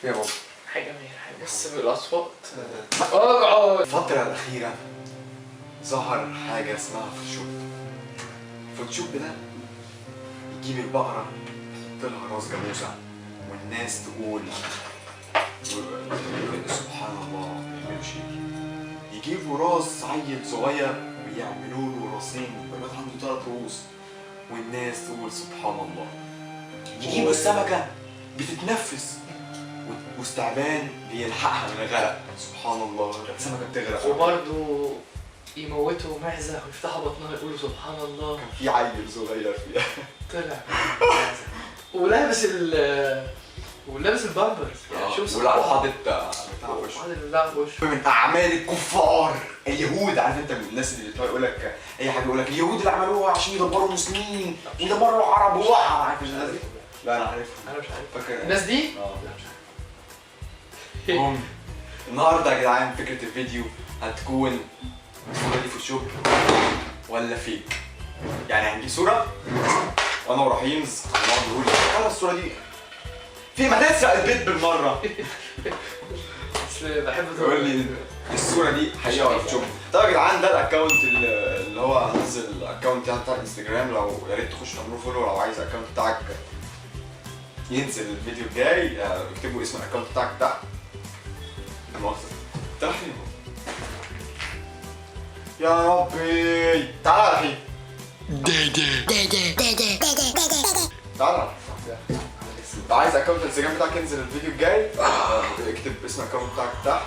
يا بابا حاجة بس بالاصوات. اقعد. الفترة الأخيرة ظهر حاجة اسمها فوتوشوب. الفوتوشوب ده يجيب البقرة يحط لها راس جاموسة والناس تقول سبحان الله بيعملوا شيء. يجيبوا راس عيل صغير ويعملوا له راسين، الواد عنده 3 رؤوس والناس تقول سبحان الله. يجيبوا السمكة بتتنفس واستعبان بيلحقها من الغرق، سبحان الله السمكة بتغرق. وبرضه يموتوا معزة ويفتحوا بطنها يقولوا سبحان الله. كان في عيل صغير فيها طلع ولابس البامبرز يعني شوف وحاطط بتاع وش. من اعمال الكفار اليهود. عارف انت الناس اللي بتقعد يقول لك اي حاجه يقول لك اليهود اللي عملوها عشان يدمروا المسلمين ويدمروا العرب ووقعوا. عارف الناس دي؟ لا انا عارفهم. انا مش عارف فاكر الناس دي؟ اه لا مش عارف. المهم النهارده يا جدعان فكره الفيديو هتكون الصوره دي فوتوشوب ولا فيك. يعني هنجيب صوره وانا ورحيم هنقعد نقول انا الصوره دي في ما تسرق البيت بالمره. اصل بحب تقول لي الصوره دي حقيقه ولا فوتوشوب. طب يا جدعان ده الاكونت اللي هو هنزل الاكونت بتاع الانستجرام، لو يا ريت تخش تعملوا فولو لو عايز الاكونت بتاعك ينزل الفيديو الجاي. اكتبوا اسم الاكونت بتاعك تحت. تحت يا ربي. تعالى يا رحيم. تعالى لو عايز اكونت الانستجرام بتاعك ينزل الفيديو الجاي اكتب اسم الاكونت بتاعك تحت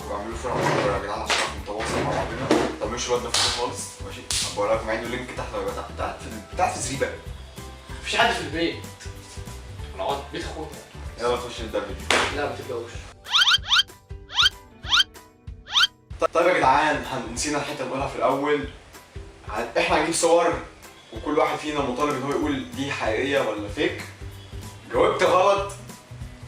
واعملوا فولو يا جدعان عشان نتواصل مع بعضنا. طب مش الواد ده خالص ماشي. بقول لكم عندي لينك تحت لو تحت في زريبه. مفيش حد في البيت. نقعد بيت اخونا. يلا نخش نبدا الفيديو. لا ما تبداوش. طيب يا جدعان نسينا الحته نقولها في الاول. احنا هنجيب صور وكل واحد فينا مطالب ان هو يقول دي حقيقيه ولا فيك. جاوبت غلط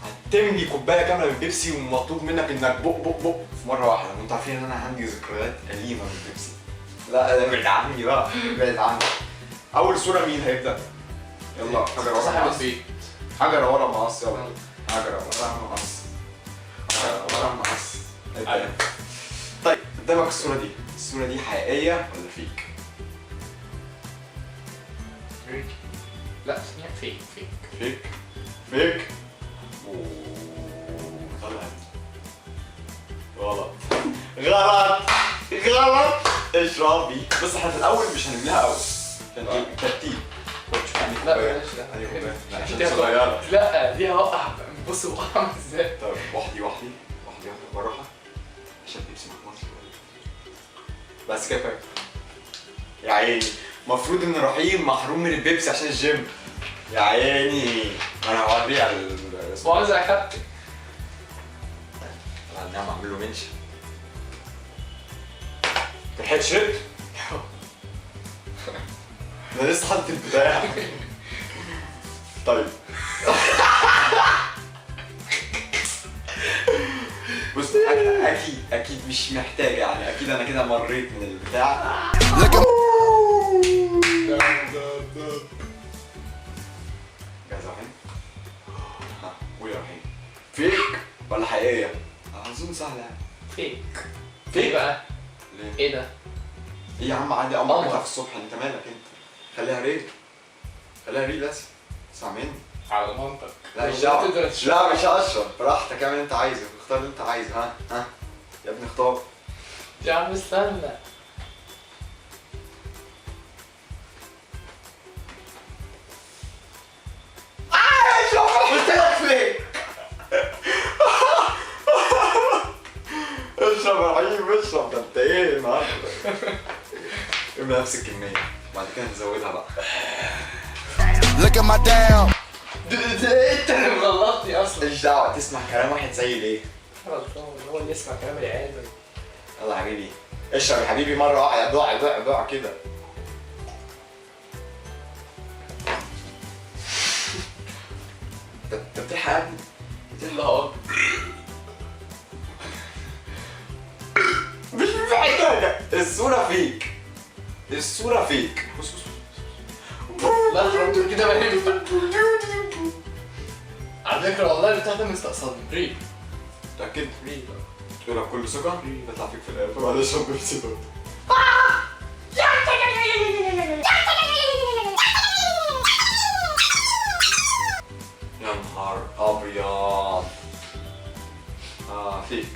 هتملي كوبايه كامله من بيبسي ومطلوب منك انك بق في مره واحده. وانتوا عارفين ان انا عندي ذكريات اليمه من بيبسي. لا ابعد عني بقى ابعد عني. اول صوره مين هيبدا؟ يلا حجر ورا مقص. حجر ورا مقص. يلا حجر ورا مقص. حجر ورا مقص. طيب قدامك الصوره دي. الصوره دي حقيقيه ولا فيك؟ لا اسمها فيك. فيك طلعت غلط. اشربي. بس احنا في الاول مش هنملاها قوي عشان ترتيب. لا بلاش لا عشان صغيره. لا دي هوقع. بص وقع عامل ازاي. طب واحده بالراحه عشان تمسك مصر. بس كده يا عيني. المفروض ان رحيم محروم من البيبسي عشان الجيم. يا عيني انا هوريه على موزع يا كابتن. انا هعمل له منشن. تلحق شرب؟ انا لسه حاطط البتاع. طيب بص اكيد مش محتاج يعني. اكيد انا كده مريت من البتاع. جاهز يا رحيم؟ ها قول يا رحيم. فيك ولا حقيقية؟ اظن سهلة يعني. فيك. فيك بقى؟ ليه؟ ايه ده؟ ايه يا عم عادي قمر في الصبح. انت مالك انت؟ خليها ريق بس. اسمع مني. على منطق. لا مش دعوة. لا مش هشرب. براحتك اعمل اللي انت عايزه. اختار اللي انت عايزه. ها يا ابني اختار. يا عم استنى. قلت لك فين؟ اشرب يا رحيم اشرب. ده انت ايه النهارده؟ املى نفس الكمية وبعد كده نزودها بقى. Look at my damn. انت اللي مغلطني اصلا. ماليش دعوة. تسمع كلام واحد زي ليه؟ غلطان هو اللي يسمع كلام العيال. يلا يا حبيبي اشرب يا حبيبي مرة واحدة. ضاع كده. انت بتلحق يا ابني. الله مش في حاجة. الصورة فيك. بص لا حرام كده ما ينفع. على فكره والله البتاع ده مستقصدني ريل متأكد؟ ريل تقولها بكل ثقة؟ بيطلع فيك في الآخر وبعدين اشرب بيبسي برضه. يا نهار أبيض. فيك.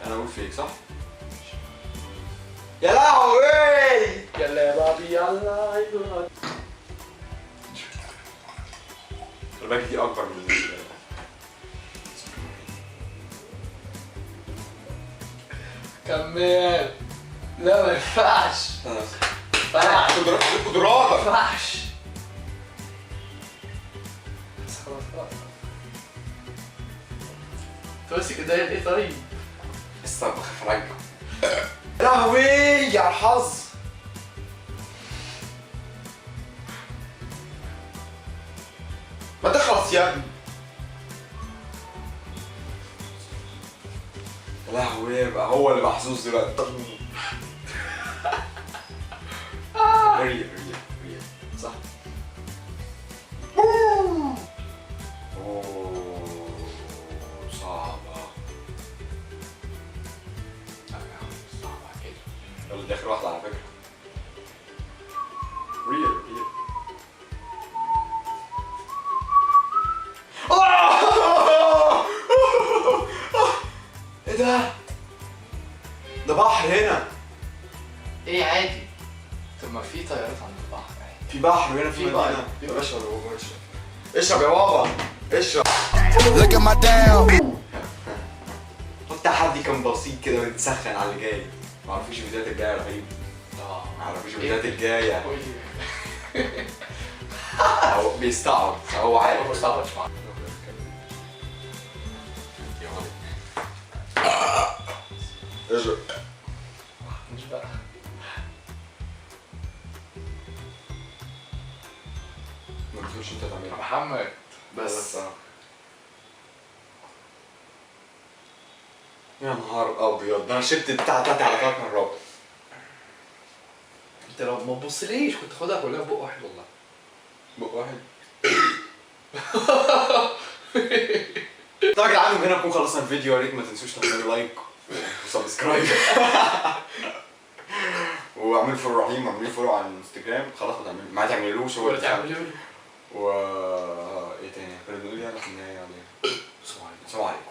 أنا أقول فيك صح؟ يا لهوي! يلا يا بابي يلا ايوه. خلي بالك دي أكبر من كمل. لا ما ينفعش. ما قدراتك. ينفعش. بس خلاص خلاص. تمسك ايديا ايه طيب؟ لسه بخاف ارجع. يا لهوي يا الحظ. ما تخلص يا ابني. يا لهوي يبقى هو اللي محظوظ دلوقتي. ريال صح. اوه صعبة. صعبة كده. يلا دي آخر واحدة على فكرة. ريال ايه ده؟ ده بحر هنا. ايه عادي. طب ما في طيارات عند البحر عادي. في بحر هنا في في بحر. مدينة. يا باشا اشرب اشرب يا بابا اشرب. Look at my down. حتى حد كان بسيط كده بنسخن على اللي جاي. ما عرفوش الفيديوهات الجاية يا رهيب. ما عرفوش الفيديوهات الجاية. هو بيستعرض هو عارف. ما بستعبطش معاك. اشرب. مش بقى. ما بتقولش انت تعملها. محمد بس. يا نهار ابيض ده انا شربت بتاع بتاعتي على 3 مرات. انت لو ما تبصليش كنت خدها كلها بق واحد والله. بق واحد. طبعا يا جدعان هنا نكون خلصنا الفيديو. يا ريت ما تنسوش تعملوا لايك وسبسكرايب واعملوا فولو رحيم واعملوا فولو على الانستجرام. خلاص ما تعملوش هو ولا اللي تعملوا و ايه تاني؟ كنا بنقول ايه في النهايه عليه؟ سلام عليكم. سلام عليكم.